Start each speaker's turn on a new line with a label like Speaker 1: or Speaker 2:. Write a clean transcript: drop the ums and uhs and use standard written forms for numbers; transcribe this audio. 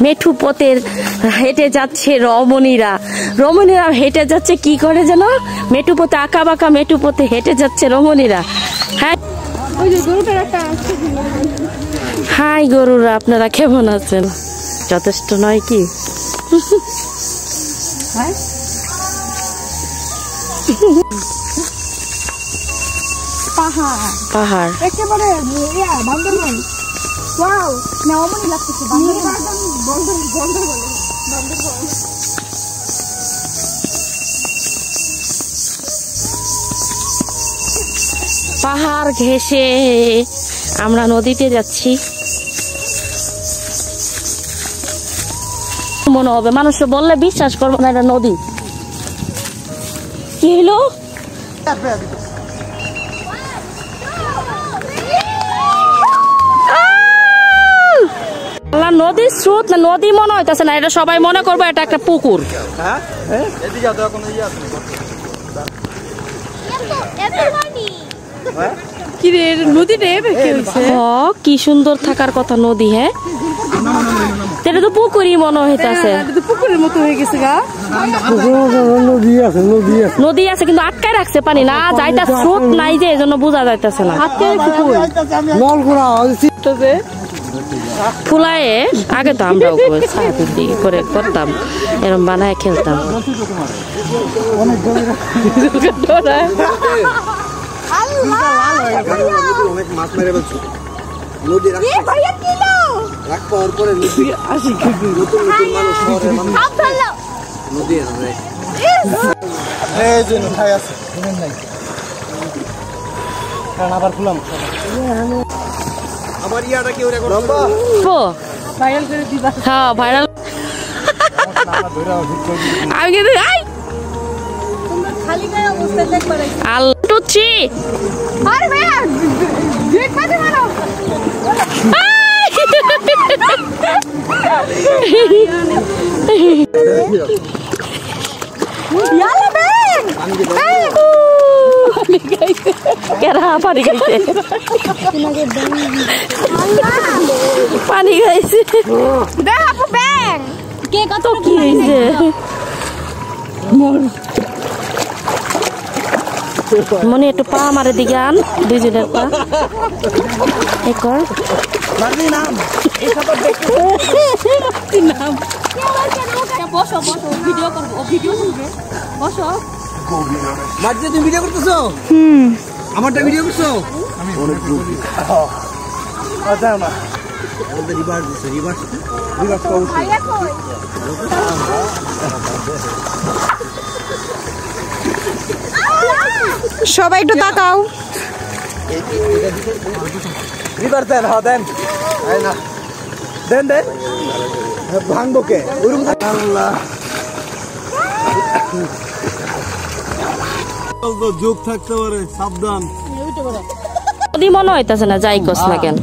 Speaker 1: মেঠু পথের হেঁটে যাচ্ছে রমণীরা হেঁটে যাচ্ছে কি করে যেন মেঠু পথে আঁকা বাঁকা মেঠু পথে হেঁটে যাচ্ছে রমণীরা। হ্যাঁ হাই গরুরা, আপনারা কেমন আছেন? যথেষ্ট নয় কি? পাহাড়
Speaker 2: একেবারে বান্দরবান। ওয়াও, নামনি লাগতেছে বান্দরবান।
Speaker 1: পাহাড় ঘেঁষে আমরা নদীতে যাচ্ছি। মনে হবে মানুষ বললে বিশ্বাস করবো না এটা নদী। কি হলো? নদীর স্রোত না নদী মনে হইতেছে না, এটা সবাই মনে করবো এটা একটা পুকুর। কি সুন্দর থাকার কথা নদী। হ্যাঁ এটা তো পুকুরই মনে হইতেছে।
Speaker 2: পুকুরের মতো হয়ে গেছে গা।
Speaker 1: নদী আছে কিন্তু আটকায় রাখছে পানি না যাইতা, স্রোত নাই যে এজন্য বোঝা যাইতেছে না। ফুলায়ে আগে তো আমরা করে করতাম, এরকম বানায় খেলতাম। হ্যাঁ ভাইরাল পানি খাইছে কত কি হয়েছে। মনে একটু পা মারে দিকে আন, দুইজনের পা
Speaker 3: তুমি ভিডিও করতেছো? আমারটা ভিডিও করছো?
Speaker 2: সবাই একটু তাকাও।
Speaker 3: রিভার দেন, হ্যাঁ দেন, দেন দেন ভাঙবো কে? যোগ থাকতে পারে, সাবধান।
Speaker 1: মনে হইতেছে না যাই কস না কেন।